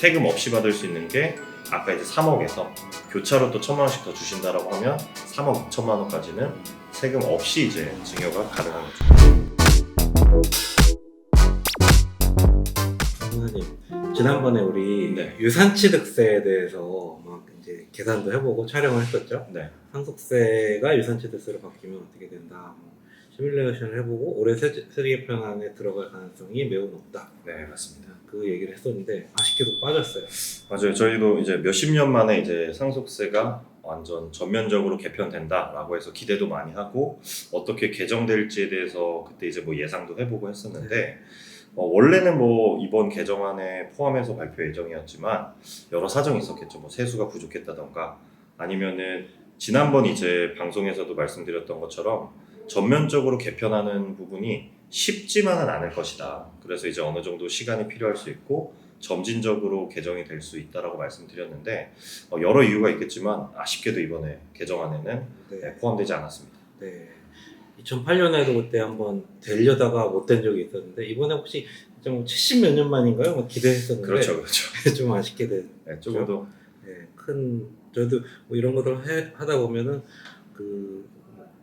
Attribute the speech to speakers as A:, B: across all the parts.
A: 세금 없이 받을 수 있는 게 아까 이제 3억에서 교차로 또 1,000만 원씩 더 주신다라고 하면 3억 2천만 원까지는 세금 없이 이제 증여가 가능한 거죠.
B: 선생님, 지난번에 우리
A: 네.
B: 유산취득세에 대해서 막 이제 계산도 해보고 촬영을 했었죠.
A: 네.
B: 상속세가 유산취득세로 바뀌면 어떻게 된다. 시뮬레이션을 해보고 올해 세제개편안에 들어갈 가능성이 매우 높다.
A: 네, 맞습니다.
B: 그 얘기를 했었는데 아쉽게도 빠졌어요.
A: 맞아요. 저희도 이제 몇십 년 만에 이제 상속세가 완전 전면적으로 개편된다라고 해서 기대도 많이 하고 어떻게 개정될지에 대해서 그때 이제 뭐 예상도 해보고 했었는데 원래는 뭐 이번 개정안에 포함해서 발표 예정이었지만 여러 사정이 있었겠죠. 뭐 세수가 부족했다던가 아니면은 지난번 이제 방송에서도 말씀드렸던 것처럼 전면적으로 개편하는 부분이 쉽지만은 않을 것이다. 그래서 이제 어느 정도 시간이 필요할 수 있고 점진적으로 개정이 될 수 있다라고 말씀드렸는데 여러 이유가 있겠지만 아쉽게도 이번에 개정안에는 포함되지 않았습니다.
B: 네. 2008년에도 그때 한번 되려다가 못 된 적이 있었는데 이번에 혹시 좀 70 몇 년 만인가요? 뭐 기대했었는데
A: 그렇죠.
B: 좀 아쉽게 된.
A: 네, 조금도
B: 큰 저도 뭐 이런 것들 하다 보면은 그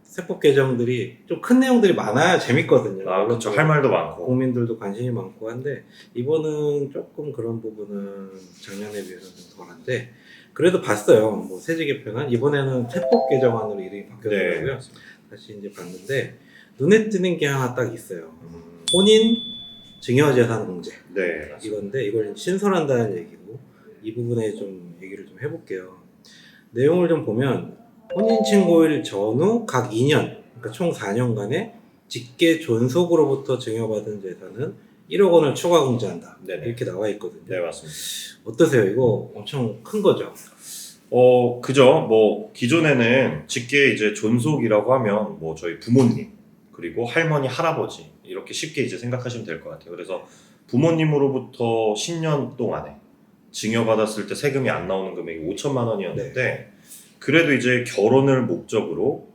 B: 세법 개정들이 좀 큰 내용들이 많아야 재밌거든요.
A: 그렇죠. 할 말도 많고
B: 국민들도 관심이 많고 한데 이번은 조금 그런 부분은 작년에 비해서는 덜한데 그래도 봤어요. 뭐 세제 개편안 이번에는 세법 개정안으로 이름이 바뀌었더라고요.
A: 네.
B: 다시 이제 봤는데 눈에 띄는 게 하나 딱 있어요. 혼인 증여재산 공제.
A: 네, 맞습니다.
B: 이건데 이걸 신설한다는 얘기고 이 부분에 좀 얘기를 좀 해볼게요. 내용을 좀 보면 혼인신고일 전후 각 2년, 그러니까 총 4년간의 직계 존속으로부터 증여받은 재산은 1억 원을 추가 공제한다.
A: 네네.
B: 이렇게 나와 있거든요.
A: 네, 맞습니다.
B: 어떠세요? 이거 엄청 큰 거죠?
A: 그죠. 뭐 기존에는 직계 이제 존속이라고 하면 뭐 저희 부모님 그리고 할머니, 할아버지 이렇게 쉽게 이제 생각하시면 될 것 같아요. 그래서 부모님으로부터 10년 동안에 증여받았을 때 세금이 안 나오는 금액이 5천만 원이었는데 그래도 이제 결혼을 목적으로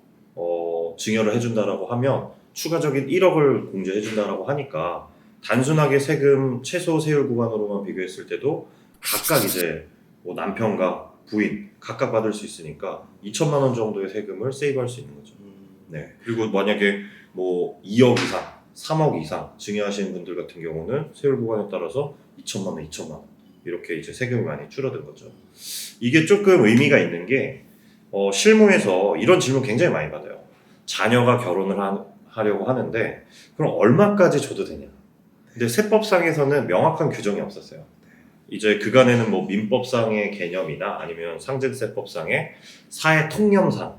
A: 증여를 해준다라고 하면 추가적인 1억을 공제해준다라고 하니까 단순하게 세금 최소 세율 구간으로만 비교했을 때도 각각 이제 뭐 남편과 부인 각각 받을 수 있으니까 2천만 원 정도의 세금을 세이브할 수 있는 거죠. 네. 그리고 만약에 뭐 2억 이상, 3억 이상 증여하시는 분들 같은 경우는 세율 구간에 따라서 2천만 원, 2천만 원 이렇게 이제 세금이 많이 줄어든 거죠. 이게 조금 의미가 있는 게 실무에서 이런 질문 굉장히 많이 받아요. 자녀가 결혼을 하려고 하는데 그럼 얼마까지 줘도 되냐? 근데 세법상에서는 명확한 규정이 없었어요. 이제 그간에는 뭐 민법상의 개념이나 아니면 상증세법상의 사회 통념상에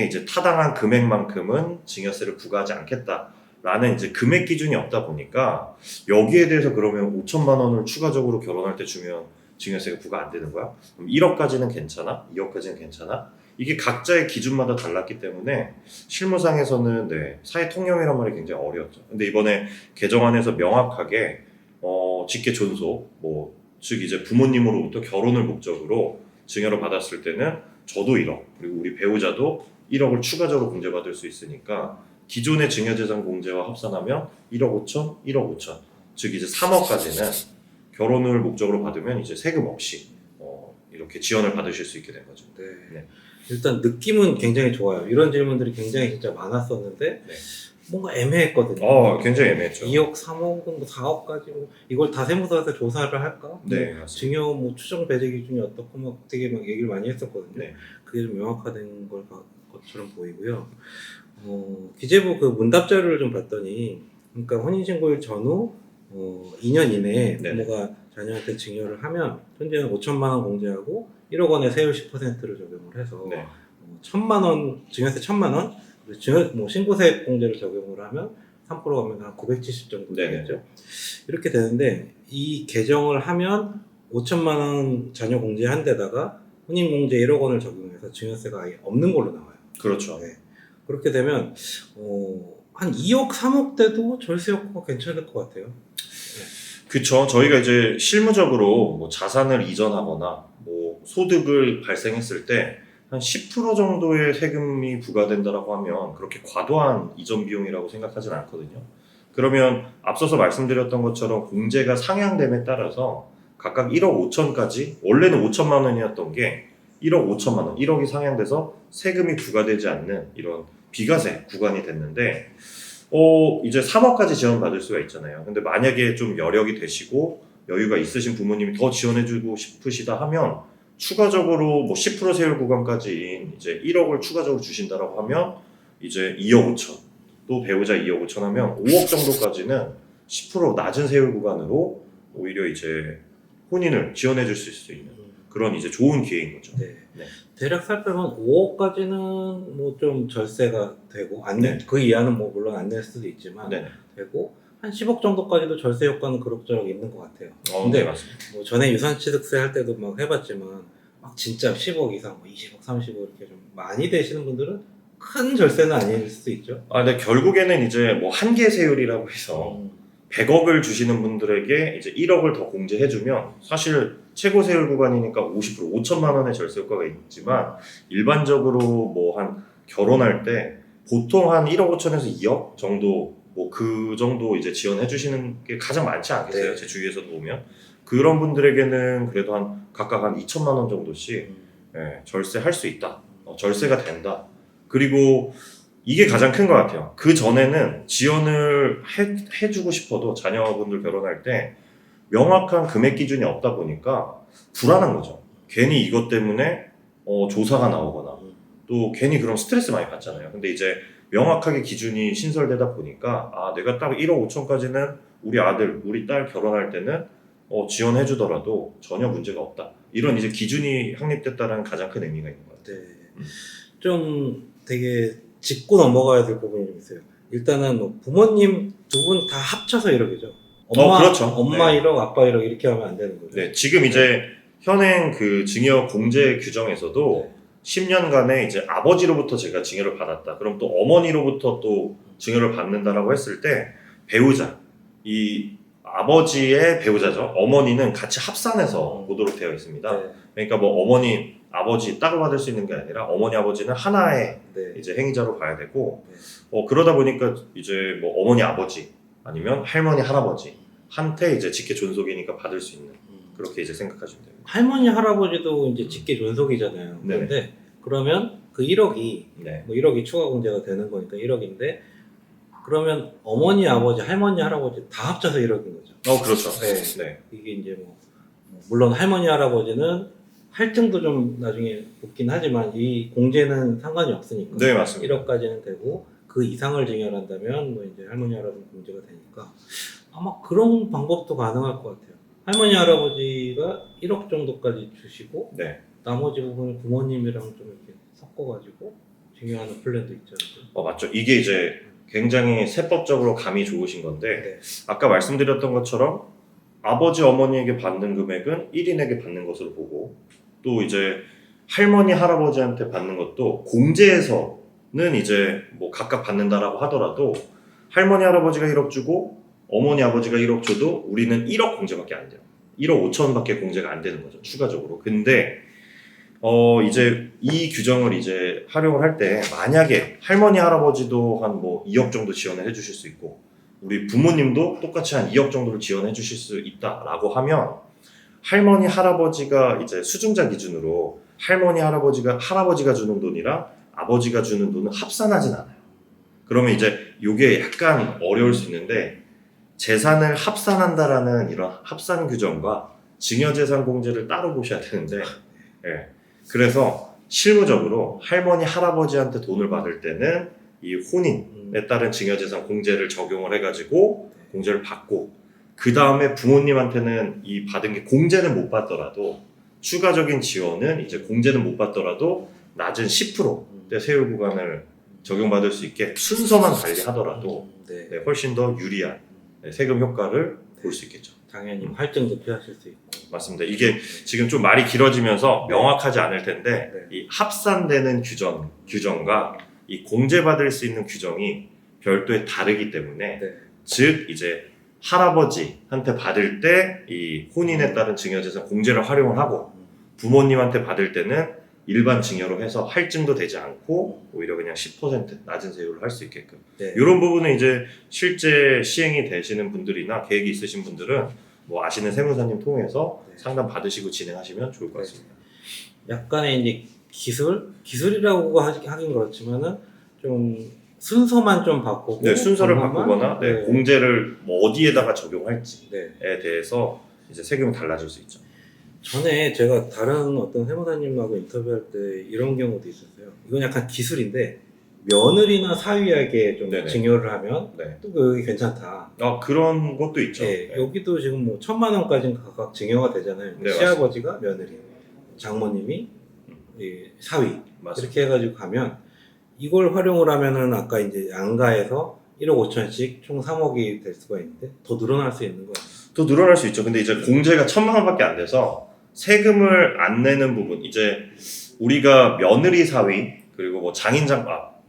A: 이제 타당한 금액만큼은 증여세를 부과하지 않겠다라는 이제 금액 기준이 없다 보니까 여기에 대해서 그러면 5천만 원을 추가적으로 결혼할 때 주면 증여세가 부과 안 되는 거야? 그럼 1억까지는 괜찮아? 2억까지는 괜찮아? 이게 각자의 기준마다 달랐기 때문에 실무상에서는 사회 통념이란 말이 굉장히 어려웠죠. 근데 이번에 개정안에서 명확하게 직계 존속 즉 이제 부모님으로부터 결혼을 목적으로 증여를 받았을 때는 저도 1억 그리고 우리 배우자도 1억을 추가적으로 공제받을 수 있으니까 기존의 증여재산 공제와 합산하면 1억 5천, 1억 5천 즉 이제 3억까지는 결혼을 목적으로 받으면 이제 세금 없이 이렇게 지원을 받으실 수 있게 된 거죠. 네.
B: 일단 느낌은 굉장히 좋아요. 이런 질문들이 굉장히 진짜 많았었는데 뭔가 애매했거든요.
A: 굉장히 애매했죠.
B: 2억, 3억, 뭐 4억까지 이걸 다 세무서에서 조사를 할까?
A: 네, 맞습니다.
B: 증여 뭐 추정 배제 기준이 어떻고 막 되게 막 얘기를 많이 했었거든요.
A: 네.
B: 그게 좀 명확화된 것처럼 보이고요. 기재부 그 문답 자료를 좀 봤더니 그러니까 혼인신고일 전후 2년 이내에 부모가 자녀한테 증여를 하면 현재는 5천만 원 공제하고 1억 원의 세율 10%를 적용을 해서 1,000만 원 증여세 1,000만 원 그리고 신고세 공제를 적용을 하면 3% 가면 한 970 정도 되겠죠. 이렇게 되는데 이 개정을 하면 5천만 원 자녀 공제한 데다가 혼인 공제 1억 원을 적용해서 증여세가 아예 없는 걸로 나와요.
A: 그렇죠.
B: 그렇게 되면 한 2억, 3억 대도 절세 효과가 괜찮을 것 같아요.
A: 그쵸. 저희가 이제 실무적으로 뭐 자산을 이전하거나 뭐 소득을 발생했을 때 한 10% 정도의 세금이 부과된다라고 하면 그렇게 과도한 이전 비용이라고 생각하진 않거든요. 그러면 앞서서 말씀드렸던 것처럼 공제가 상향됨에 따라서 각각 1억 5천까지 원래는 5천만 원이었던 게 1억 5천만 원, 1억이 상향돼서 세금이 부과되지 않는 이런 비과세 구간이 됐는데 이제 3억까지 지원받을 수가 있잖아요. 근데 만약에 좀 여력이 되시고 여유가 있으신 부모님이 더 지원해주고 싶으시다 하면 추가적으로 뭐 10% 세율 구간까지인 이제 1억을 추가적으로 주신다라고 하면 이제 2억 5천, 또 배우자 2억 5천 하면 5억 정도까지는 10% 낮은 세율 구간으로 오히려 이제 혼인을 지원해줄 수 있는 그런 이제 좋은 기회인 거죠.
B: 네.
A: 네.
B: 대략 살펴보면 5억까지는 뭐 좀 절세가 되고
A: 네.
B: 그 이하는 뭐 물론 안 낼 수도 있지만
A: 네.
B: 되고 한 10억 정도까지도 절세 효과는 그럭저럭 있는 것 같아요.
A: 네,
B: 근데
A: 맞습니다.
B: 뭐 전에 유산취득세 할 때도 막 해봤지만 막 진짜 10억 이상, 뭐 20억, 30억 이렇게 좀 많이 되시는 분들은 큰 절세는 아닐 수도 있죠.
A: 근데 결국에는 이제 뭐 한계 세율이라고 해서 100억을 주시는 분들에게 이제 1억을 더 공제해주면 사실 최고 세율 구간이니까 50% 5천만 원의 절세 효과가 있지만 일반적으로 뭐 한 결혼할 때 보통 한 1억 5천에서 2억 정도 뭐 그 정도 이제 지원해 주시는 게 가장 많지 않겠어요?
B: 네.
A: 제 주위에서도 보면 그런 분들에게는 그래도 한 각각 한 2천만 원 정도씩 절세할 수 있다. 절세가 된다. 그리고 이게 가장 큰 것 같아요. 그 전에는 지원을 해주고 싶어도 자녀분들 결혼할 때 명확한 금액 기준이 없다 보니까 불안한 거죠. 괜히 이것 때문에 조사가 나오거나 또 괜히 그런 스트레스 많이 받잖아요. 근데 이제 명확하게 기준이 신설되다 보니까 내가 딱 1억 5천까지는 우리 아들, 우리 딸 결혼할 때는 지원해 주더라도 전혀 문제가 없다. 이런 이제 기준이 확립됐다는 가장 큰 의미가 있는 것 같아요.
B: 네. 좀 되게 짚고 넘어가야 될 부분이 좀 있어요. 일단은 뭐 부모님 두 분 다 합쳐서 1억이죠.
A: 그렇죠.
B: 엄마
A: 네.
B: 1억, 아빠 1억 이렇게 하면 안 되는 거죠.
A: 네, 지금 이제 현행 그 증여 공제 규정에서도 10년간에 이제 아버지로부터 제가 증여를 받았다. 그럼 또 어머니로부터 또 증여를 받는다라고 했을 때 배우자, 이 아버지의 배우자죠. 어머니는 같이 합산해서 보도록 되어 있습니다.
B: 네.
A: 그러니까 뭐 어머니, 아버지 따로 받을 수 있는 게 아니라 어머니, 아버지는 하나의
B: 네.
A: 이제 행위자로 봐야 되고
B: 네.
A: 그러다 보니까 이제 뭐 어머니, 아버지 아니면 할머니, 할아버지 한테 이제 직계 존속이니까 받을 수 있는 그렇게 이제 생각하시면 돼요.
B: 할머니, 할아버지도 이제 직계 존속이잖아요.
A: 네네.
B: 그런데 그러면 그 1억이
A: 네.
B: 뭐 1억이 추가 공제가 되는 거니까 1억인데 그러면 어머니, 아버지, 할머니, 할아버지 다 합쳐서 1억인 거죠.
A: 그렇죠.
B: 네.
A: 네.
B: 이게 이제 뭐 물론 할머니, 할아버지는 할증도 좀 나중에 붙긴 하지만 이 공제는 상관이 없으니까
A: 네, 맞습니다.
B: 1억까지는 되고 그 이상을 증여한다면 뭐 이제 할머니, 할아버지 공제가 되니까 아마 그런 방법도 가능할 것 같아요. 할머니, 할아버지가 1억 정도까지 주시고
A: 네.
B: 나머지 부분을 부모님이랑 좀 이렇게 섞어가지고 증여하는 플랜도 있잖아요.
A: 맞죠. 이게 이제 굉장히 세법적으로 감이 좋으신 건데
B: 네.
A: 아까 말씀드렸던 것처럼 아버지, 어머니에게 받는 금액은 1인에게 받는 것으로 보고 또 이제 할머니, 할아버지한테 받는 것도 공제에서는 이제 뭐 각각 받는다라고 하더라도 할머니, 할아버지가 1억 주고 어머니, 아버지가 1억 줘도 우리는 1억 공제밖에 안 돼요. 1억 5천밖에 공제가 안 되는 거죠. 추가적으로. 근데 이제 이 규정을 이제 활용을 할 때 만약에 할머니, 할아버지도 한 뭐 2억 정도 지원을 해 주실 수 있고 우리 부모님도 똑같이 한 2억 정도를 지원해 주실 수 있다라고 하면 할머니, 할아버지가 이제 수증자 기준으로 할머니, 할아버지가 주는 돈이랑 아버지가 주는 돈은 합산하진 않아요. 그러면 이제 이게 약간 어려울 수 있는데 재산을 합산한다라는 이런 합산 규정과 증여재산 공제를 따로 보셔야 되는데 그래서 실무적으로 할머니, 할아버지한테 돈을 받을 때는 이 혼인에 따른 증여재산 공제를 적용을 해가지고 공제를 받고 그 다음에 부모님한테는 이 받은 게 공제는 못 받더라도 추가적인 지원은 이제 공제는 못 받더라도 낮은 10%의 세율 구간을 적용받을 수 있게 순서만 달리하더라도 훨씬 더 유리한 세금 효과를 볼 수 있겠죠.
B: 당연히 할증도 피하실 수 있고.
A: 맞습니다. 이게 지금 좀 말이 길어지면서 명확하지 않을 텐데 이 합산되는 규정과 이 공제받을 수 있는 규정이 별도의 다르기 때문에 즉 이제 할아버지한테 받을 때 이 혼인에 따른 증여재산 공제를 활용을 하고 부모님한테 받을 때는 일반 증여로 해서 할증도 되지 않고 오히려 그냥 10% 낮은 세율을 할 수 있게끔 이런 부분은 이제 실제 시행이 되시는 분들이나 계획이 있으신 분들은 뭐 아시는 세무사님 통해서
B: 네.
A: 상담 받으시고 진행하시면 좋을 것
B: 네.
A: 같습니다.
B: 약간의 이제 기술이라고 하긴 그렇지만은 좀 순서만 좀 바꾸고
A: 네, 순서를
B: 방법만?
A: 바꾸거나 네, 공제를 뭐 어디에다가 적용할지에
B: 네.
A: 대해서 이제 세금이 달라질 수 있죠.
B: 전에 제가 다른 어떤 세무사님하고 인터뷰할 때 이런 경우도 있었어요. 이건 약간 기술인데 며느리나 사위에게 좀
A: 네네.
B: 증여를 하면
A: 네.
B: 또 여기 괜찮다.
A: 그런 것도 있죠.
B: 네,
A: 네.
B: 여기도 지금 뭐 1,000만 원까지는 각각 증여가 되잖아요.
A: 네,
B: 시아버지가 며느리, 장모님이 이 사위
A: 맞습니다.
B: 이렇게 해가지고 가면 이걸 활용을 하면은 아까 이제 양가에서 1억 5천씩 총 3억이 될 수가 있는데 더 늘어날 수 있는 거예요.
A: 또 늘어날 수 있죠. 근데 이제 공제가 1,000만 원밖에 안 돼서 세금을 안 내는 부분, 이제 우리가 며느리 사위 그리고 뭐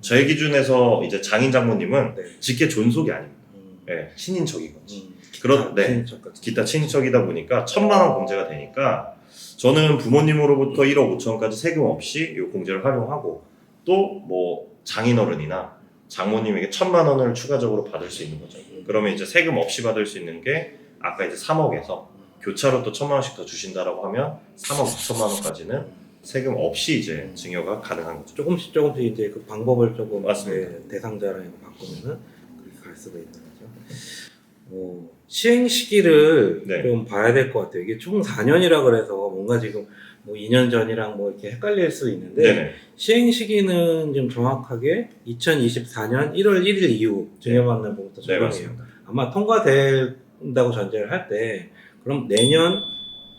A: 제 기준에서 이제 장인 장모님은
B: 네.
A: 직계 존속이 아닙니다. 네, 친인척이거든요.
B: 네.
A: 기타 친인척이다 보니까 1,000만 원 공제가 되니까 저는 부모님으로부터 1억 5천까지 세금 없이 이 공제를 활용하고 또 뭐 장인어른이나 장모님에게 1,000만 원을 추가적으로 받을 수 있는 거죠. 그러면 이제 세금 없이 받을 수 있는 게 아까 이제 3억에서 교차로 또 1,000만 원씩 더 주신다라고 하면 3억 2천만 원까지는 세금 없이 이제 증여가 가능한 거죠.
B: 조금씩 이제 그 방법을 조금
A: 맞습니다.
B: 대상자랑 바꾸면은 그렇게 갈 수가 있는 거죠. 시행 시기를
A: 네.
B: 좀 봐야 될 것 같아요. 이게 총 4년이라 그래서 뭔가 지금 뭐 2년 전이랑 뭐 이렇게 헷갈릴 수 있는데
A: 네네.
B: 시행 시기는 좀 정확하게 2024년 1월 1일 이후 증여받는 부부터
A: 네,
B: 적용해요.
A: 맞습니다.
B: 아마 통과된다고 전제를 할 때 그럼 내년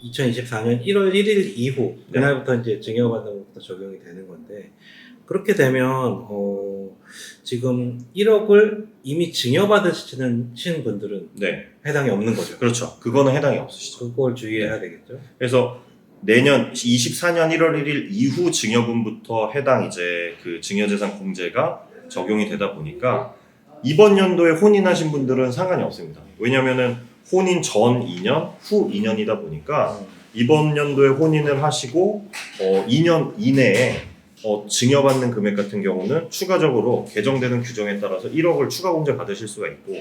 B: 2024년 1월 1일 이후
A: 네.
B: 그날부터 이제 증여받는 것부터 적용이 되는 건데 그렇게 되면 지금 1억을 이미 증여받으시는 분들은
A: 네,
B: 해당이 없는 거죠.
A: 그렇죠. 그거는 해당이 없으시죠.
B: 그걸 주의해야 되겠죠.
A: 그래서 내년 24년 1월 1일 이후 증여분부터 해당 이제 그 증여재산 공제가 적용이 되다 보니까 이번 연도에 혼인하신 분들은 상관이 없습니다. 왜냐면은 혼인 전 2년, 후 2년이다 보니까 이번 연도에 혼인을 하시고 2년 이내에 증여받는 금액 같은 경우는 추가적으로 개정되는 규정에 따라서 1억을 추가 공제 받으실 수가 있고,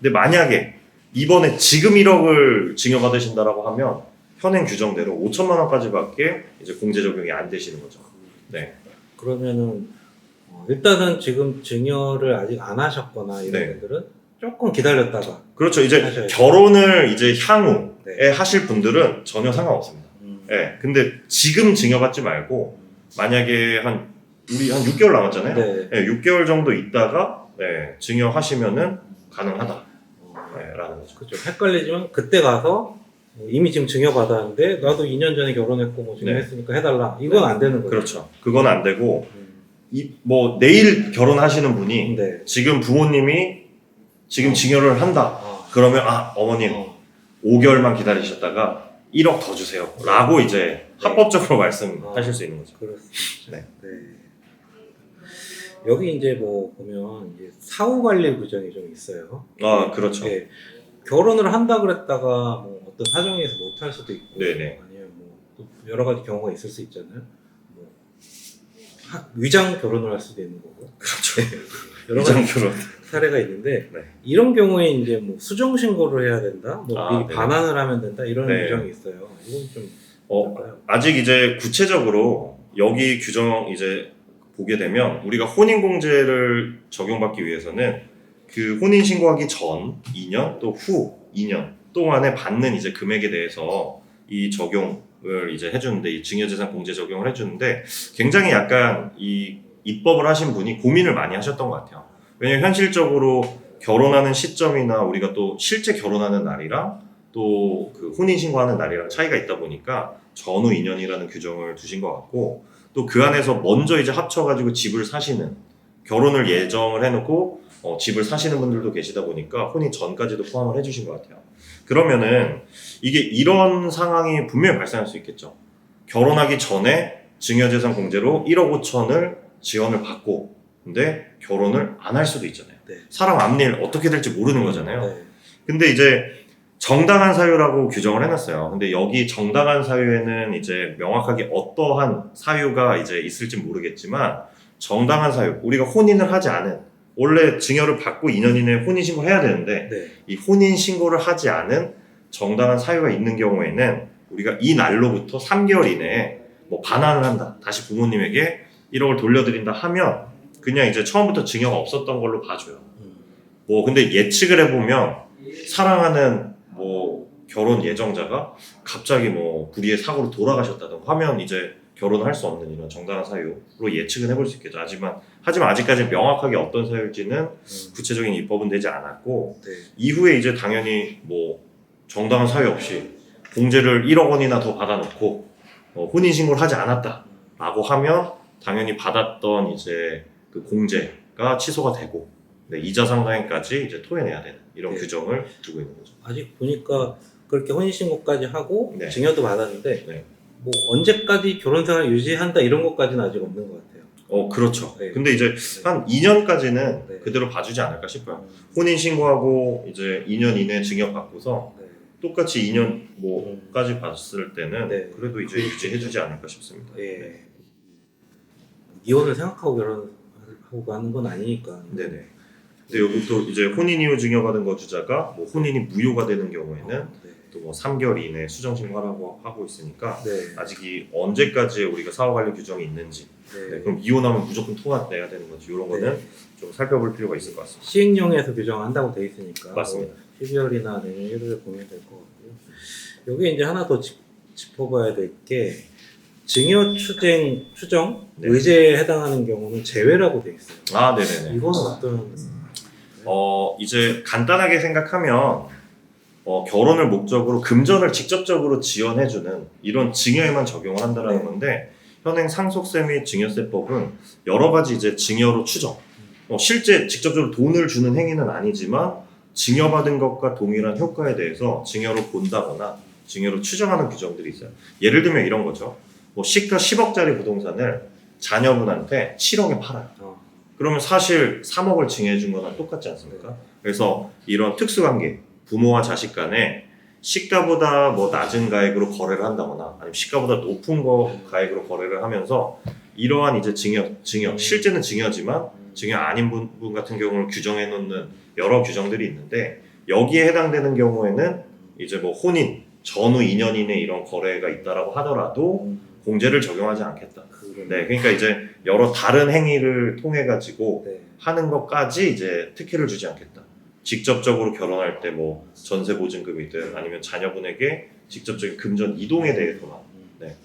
A: 근데 만약에 이번에 지금 1억을 증여받으신다라고 하면 현행 규정대로 5천만 원까지밖에 이제 공제 적용이 안 되시는 거죠. 네.
B: 그러면은 일단은 지금 증여를 아직 안 하셨거나 이런
A: 네.
B: 분들은 조금 기다렸다가
A: 그렇죠. 이제
B: 하셔야죠.
A: 결혼을 이제 향후에
B: 네.
A: 하실 분들은 전혀 상관없습니다. 네. 근데 지금 증여받지 말고 만약에 우리 한 6개월 남았잖아요.
B: 네.
A: 네, 6개월 정도 있다가 증여하시면은 가능하다. 라는 거죠.
B: 그렇죠. 헷갈리지만 그때 가서 이미 지금 증여받았는데 나도 2년 전에 결혼했고 뭐 증여했으니까 해달라. 이건 안 되는 거죠.
A: 그렇죠. 그건 안 되고 뭐 내일 결혼하시는 분이
B: 네.
A: 지금 부모님이 지금 증여를 한다. 그러면 어머님 5개월만 기다리셨다가 1억 더 주세요. 라고 이제 합법적으로 말씀하실 수 있는 거죠.
B: 그렇습니다.
A: 네.
B: 네. 여기 이제 뭐 보면 이제 사후 관리 규정이 좀 있어요.
A: 그렇죠.
B: 네. 결혼을 한다 그랬다가 뭐 어떤 사정에서 못 할 수도 있고
A: 네네.
B: 아니면 뭐 또 여러 가지 경우가 있을 수 있잖아요. 뭐 위장 결혼을 할 수도 있는 거고.
A: 그렇죠.
B: 여러
A: 위장
B: 가지
A: 결혼.
B: 사례가 있는데
A: 네.
B: 이런 경우에 이제 뭐 수정 신고를 해야 된다, 뭐 미리
A: 네.
B: 반환을 하면 된다 이런
A: 네.
B: 규정이 있어요. 이건 좀 어떨까요?
A: 아직 이제 구체적으로 여기 규정 이제 보게 되면 우리가 혼인공제를 적용받기 위해서는 그 혼인 신고하기 전 2년 또 후 2년 동안에 받는 이제 금액에 대해서 이 적용을 이제 해주는데 이 증여재산 공제 적용을 해주는데 굉장히 약간 이 입법을 하신 분이 고민을 많이 하셨던 것 같아요. 왜냐면 현실적으로 결혼하는 시점이나 우리가 또 실제 결혼하는 날이랑 또 그 혼인 신고하는 날이랑 차이가 있다 보니까 전후 2년이라는 규정을 두신 것 같고 또 그 안에서 먼저 이제 합쳐가지고 집을 사시는 결혼을 예정을 해놓고 집을 사시는 분들도 계시다 보니까 혼인 전까지도 포함을 해주신 것 같아요. 그러면은 이게 이런 상황이 분명히 발생할 수 있겠죠. 결혼하기 전에 증여재산 공제로 1억 5천을 지원을 받고 근데 결혼을 안 할 수도 있잖아요.
B: 네.
A: 사람 앞일 어떻게 될지 모르는 거잖아요.
B: 네.
A: 근데 이제 정당한 사유라고 규정을 해놨어요. 근데 여기 정당한 사유에는 이제 명확하게 어떠한 사유가 이제 있을지 모르겠지만 정당한 사유, 우리가 혼인을 하지 않은 원래 증여를 받고 2년 이내에 혼인 신고를 해야 되는데
B: 네.
A: 이 혼인 신고를 하지 않은 정당한 사유가 있는 경우에는 우리가 이 날로부터 3개월 이내에 뭐 반환을 한다. 다시 부모님에게 1억을 돌려드린다 하면 그냥 이제 처음부터 증여가 없었던 걸로 봐줘요. 뭐 근데 예측을 해보면 사랑하는 뭐 결혼 예정자가 갑자기 뭐 불의의 사고로 돌아가셨다든가 하면 이제 결혼을 할 수 없는 이런 정당한 사유로 예측은 해볼 수 있겠죠. 하지만 아직까지 명확하게 어떤 사유일지는 구체적인 입법은 되지 않았고
B: 네.
A: 이후에 이제 당연히 뭐 정당한 사유 없이 공제를 1억 원이나 더 받아놓고 혼인신고를 하지 않았다라고 하면 당연히 받았던 이제 그 공제가 취소가 되고 네, 이자 상당히까지 이제 토해내야 되는 이런
B: 네.
A: 규정을 두고 있는 거죠.
B: 아직 보니까 그렇게 혼인신고까지 하고
A: 네.
B: 증여도 받았는데
A: 네.
B: 뭐 언제까지 결혼생활 유지한다 이런 것까지는 아직 없는 것 같아요.
A: 그렇죠.
B: 네.
A: 근데 이제 한 2년까지는
B: 네.
A: 그대로 봐주지 않을까 싶어요. 혼인신고하고 이제 2년 이내 증여받고서
B: 네.
A: 똑같이 2년 뭐까지 봤을 때는
B: 네.
A: 그래도 이제 유지해주지 않을까 싶습니다.
B: 예. 이혼을 생각하고 결혼하고 가는 건 아니니까.
A: 네네. 근데 여기 또 이제 혼인 이후 증여받은 거주자가 뭐 혼인이 무효가 되는 경우에는
B: 네.
A: 또 뭐 3개월 이내 수정 신고하라고 하고 있으니까
B: 네.
A: 아직 이 언제까지 우리가 사후관리 규정이 있는지
B: 네.
A: 네, 그럼 이혼하면 무조건 통합돼야 되는 거지 이런 거는
B: 네.
A: 좀 살펴볼 필요가 있을 것 같습니다.
B: 시행령에서 규정한다고 돼 있으니까
A: 맞습니다.
B: 12월이나 내년 1월에 보면 될 것 같고요. 여기 이제 하나 더 짚어봐야 될 게 증여 추정
A: 네.
B: 의제에 해당하는 경우는 제외라고 돼 있어요.
A: 아, 네네네.
B: 이건 어떤
A: 이제 간단하게 생각하면 결혼을 목적으로 금전을 직접적으로 지원해주는 이런 증여에만 적용을 한다는
B: 네.
A: 건데 현행 상속세 및 증여세법은 여러 가지 이제 증여로 추정 실제 직접적으로 돈을 주는 행위는 아니지만 증여받은 것과 동일한 효과에 대해서 증여로 본다거나 증여로 추정하는 규정들이 있어요. 예를 들면 이런 거죠. 뭐 시가 10억짜리 부동산을 자녀분한테 7억에 팔아요. 그러면 사실 3억을 증여해 준 거랑 똑같지 않습니까? 그래서 이런 특수관계, 부모와 자식 간에 시가보다 뭐 낮은 가액으로 거래를 한다거나 아니면 시가보다 높은 가액으로 거래를 하면서 이러한 이제 증여, 실제는 증여지만 증여 아닌 부분 같은 경우를 규정해 놓는 여러 규정들이 있는데 여기에 해당되는 경우에는 이제 뭐 혼인 전후 2년 이내 이런 거래가 있다라고 하더라도 공제를 적용하지 않겠다. 네, 그러니까 이제 여러 다른 행위를 통해 가지고
B: 네.
A: 하는 것까지 이제 특혜를 주지 않겠다. 직접적으로 결혼할 때 뭐 전세 보증금이든 아니면 자녀분에게 직접적인 금전 이동에 대해서만 네,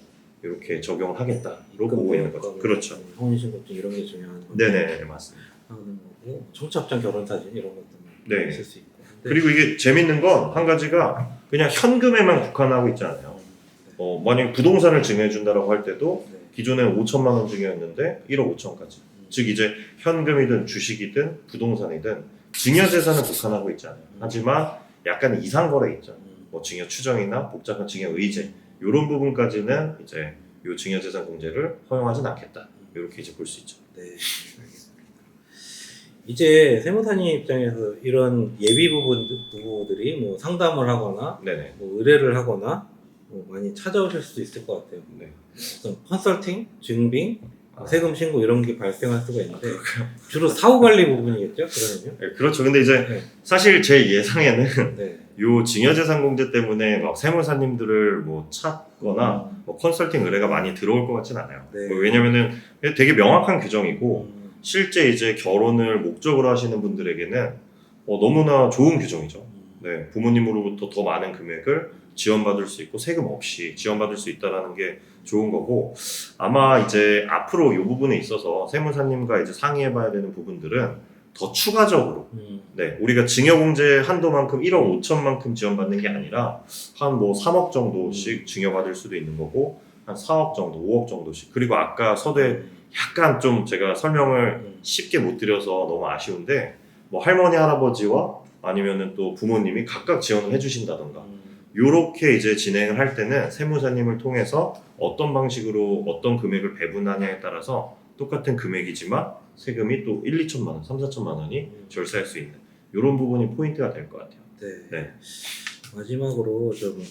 A: 이렇게 적용을 하겠다로 보고 있는 거죠. 그렇죠.
B: 혼인신고증 이런 게 중요한 거.
A: 네네 맞습니다.
B: 하는 거고 청첩장 결혼 사진 이런 것도
A: 네.
B: 있을 수 있고.
A: 그리고 이게 재밌는 건 한 가지가 그냥 현금에만 국한하고 있지 않아요. 만약에 부동산을 증여해 준다라고 할 때도
B: 네.
A: 기존에는 5천만 원 증여했는데 1억 5천까지. 즉 이제 현금이든 주식이든 부동산이든 증여재산을 국한하고 있지 않아요. 하지만 약간 이상거래 있죠. 뭐 증여 추정이나 복잡한 증여 의제 이런 부분까지는 이제 이 증여재산 공제를 허용하진 않겠다. 이렇게 이제 볼 수 있죠.
B: 네, 알겠습니다. 이제 세무사님 입장에서 이런 예비 부부들이 뭐 상담을 하거나
A: 네네.
B: 뭐 의뢰를 하거나 뭐 많이 찾아오실 수도 있을 것 같아요.
A: 네.
B: 어떤 컨설팅, 증빙, 세금 신고 이런 게 발생할 수가 있는데 주로 사후 관리 부분이겠죠? 그러면요?
A: 네, 그렇죠. 근데 이제
B: 네.
A: 사실 제 예상에는
B: 네.
A: 요 증여재산 공제 때문에 막 세무사님들을 뭐 찾거나 뭐 컨설팅 의뢰가 많이 들어올 것 같진 않아요.
B: 네.
A: 뭐 왜냐면은 되게 명확한 규정이고 실제 이제 결혼을 목적으로 하시는 분들에게는 너무나 좋은 규정이죠. 네, 부모님으로부터 더 많은 금액을 지원받을 수 있고 세금 없이 지원받을 수 있다라는 게 좋은 거고 아마 이제 앞으로 이 부분에 있어서 세무사님과 이제 상의해봐야 되는 부분들은 더 추가적으로 네, 우리가 증여공제 한도만큼 1억 5천만큼 지원받는 게 아니라 한 뭐 3억 정도씩 증여받을 수도 있는 거고 한 4억 정도, 5억 정도씩 그리고 아까 서두에 약간 좀 제가 설명을 쉽게 못 드려서 너무 아쉬운데 뭐 할머니 할아버지와 아니면은 또 부모님이 각각 지원을 해주신다던가 요렇게 이제 진행을 할 때는 세무사님을 통해서 어떤 방식으로 어떤 금액을 배분하냐에 따라서 똑같은 금액이지만 세금이 또 1, 2천만 원, 3, 4천만 원이 절세할 수 있는 이런 부분이 포인트가 될 것 같아요.
B: 네.
A: 네.
B: 마지막으로 좀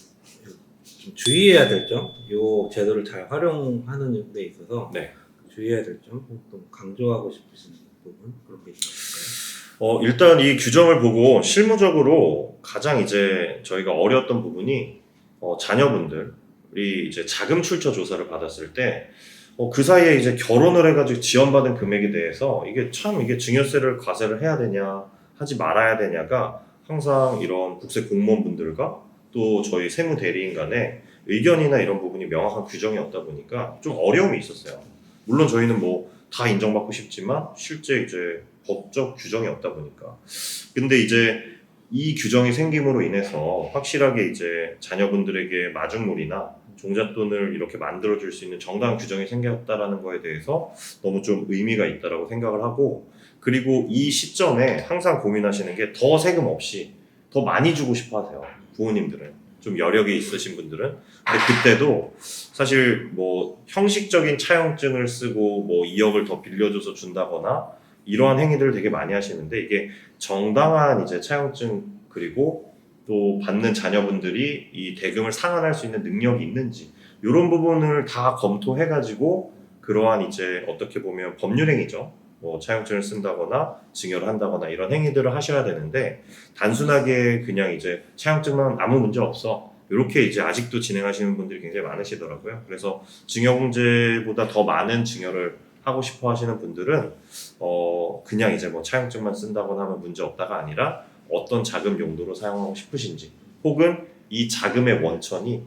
B: 주의해야 될 점, 요 제도를 잘 활용하는 데 있어서
A: 네.
B: 주의해야 될 점, 또 강조하고 싶으신 부분 그런 게 있을까요?
A: 일단 이 규정을 보고 실무적으로 가장 이제 저희가 어려웠던 부분이 자녀분들이 이제 자금 출처 조사를 받았을 때 그 사이에 이제 결혼을 해가지고 지원받은 금액에 대해서 이게 증여세를 과세를 해야 되냐 하지 말아야 되냐가 항상 이런 국세 공무원분들과 또 저희 세무 대리인 간에 의견이나 이런 부분이 명확한 규정이 없다 보니까 좀 어려움이 있었어요. 물론 저희는 뭐 다 인정받고 싶지만 실제 이제 법적 규정이 없다 보니까. 근데 이제 이 규정이 생김으로 인해서 확실하게 이제 자녀분들에게 마중물이나 종잣돈을 이렇게 만들어줄 수 있는 정당한 규정이 생겼다라는 거에 대해서 너무 좀 의미가 있다라고 생각을 하고, 그리고 이 시점에 항상 고민하시는 게 더 세금 없이 더 많이 주고 싶어 하세요. 부모님들은. 좀 여력이 있으신 분들은. 근데 그때도 사실 뭐 형식적인 차용증을 쓰고 뭐 2억을 더 빌려줘서 준다거나 이러한 행위들을 되게 많이 하시는데, 이게 정당한 이제 차용증 그리고 또 받는 자녀분들이 이 대금을 상환할 수 있는 능력이 있는지 이런 부분을 다 검토해가지고 그러한 이제 어떻게 보면 법률행위죠. 뭐 차용증을 쓴다거나 증여를 한다거나 이런 행위들을 하셔야 되는데, 단순하게 그냥 이제 차용증만 아무 문제 없어 이렇게 이제 아직도 진행하시는 분들이 굉장히 많으시더라고요. 그래서 증여공제보다 더 많은 증여를 하고 싶어 하시는 분들은 그냥 이제 뭐 차용증만 쓴다거나 하면 문제 없다가 아니라 어떤 자금 용도로 사용하고 싶으신지, 혹은 이 자금의 원천이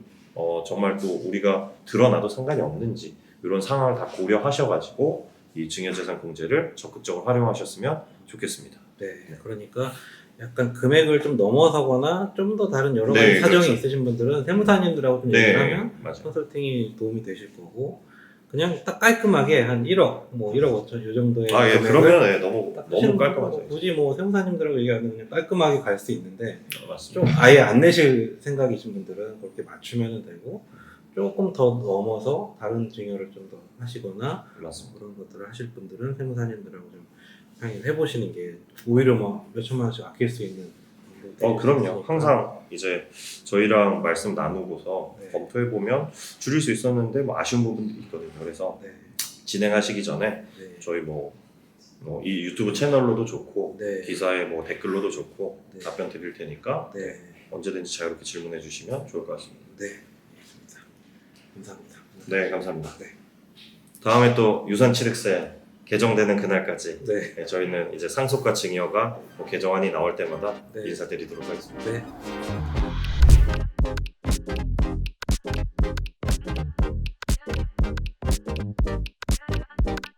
A: 정말 또 우리가 드러나도 상관이 없는지 이런 상황을 다 고려하셔가지고 이 증여재산 공제를 적극적으로 활용하셨으면 좋겠습니다.
B: 네, 그러니까 약간 금액을 좀 넘어서거나 좀 더 다른 여러 가지
A: 네,
B: 사정이
A: 그렇죠.
B: 있으신 분들은 세무사님들하고 좀
A: 네,
B: 얘기를 하면
A: 맞아요.
B: 컨설팅이 도움이 되실 거고, 그냥 딱 깔끔하게 한 1억, 뭐 1억 5천 이 정도의
A: 아, 예,
B: 금액을
A: 그러면 네, 너무
B: 딱 하시는
A: 깔끔하죠.
B: 분은 굳이 뭐 세무사님들하고 얘기하면 그냥 깔끔하게 갈 수 있는데,
A: 맞습니다.
B: 좀 아예 안 내실 생각이신 분들은 그렇게 맞추면 되고, 조금 더 넘어서 다른 증여를 좀 더 하시거나
A: 맞습니다.
B: 그런 것들을 하실 분들은 세무사님들하고 좀 상의를 해보시는 게 오히려 뭐 몇천만 원씩 아낄 수 있는 방법이
A: 그럼요.
B: 있으니까.
A: 항상 이제 저희랑 말씀 나누고서
B: 네.
A: 검토해 보면 줄일 수 있었는데 뭐 아쉬운 부분들이 있거든요. 그래서
B: 네,
A: 진행하시기 전에
B: 네,
A: 저희 뭐 이 유튜브 채널로도 좋고
B: 네.
A: 기사에 뭐 댓글로도 좋고
B: 네.
A: 답변 드릴 테니까
B: 네,
A: 언제든지 자유롭게 질문해 주시면 좋을 것 같습니다.
B: 네, 알겠습니다. 감사합니다.
A: 네, 감사합니다.
B: 네.
A: 다음에 또 유산취득세 개정되는 그날까지
B: 네,
A: 저희는 이제 상속과 증여가 뭐 개정안이 나올 때마다
B: 네.
A: 인사드리도록 하겠습니다.
B: 네.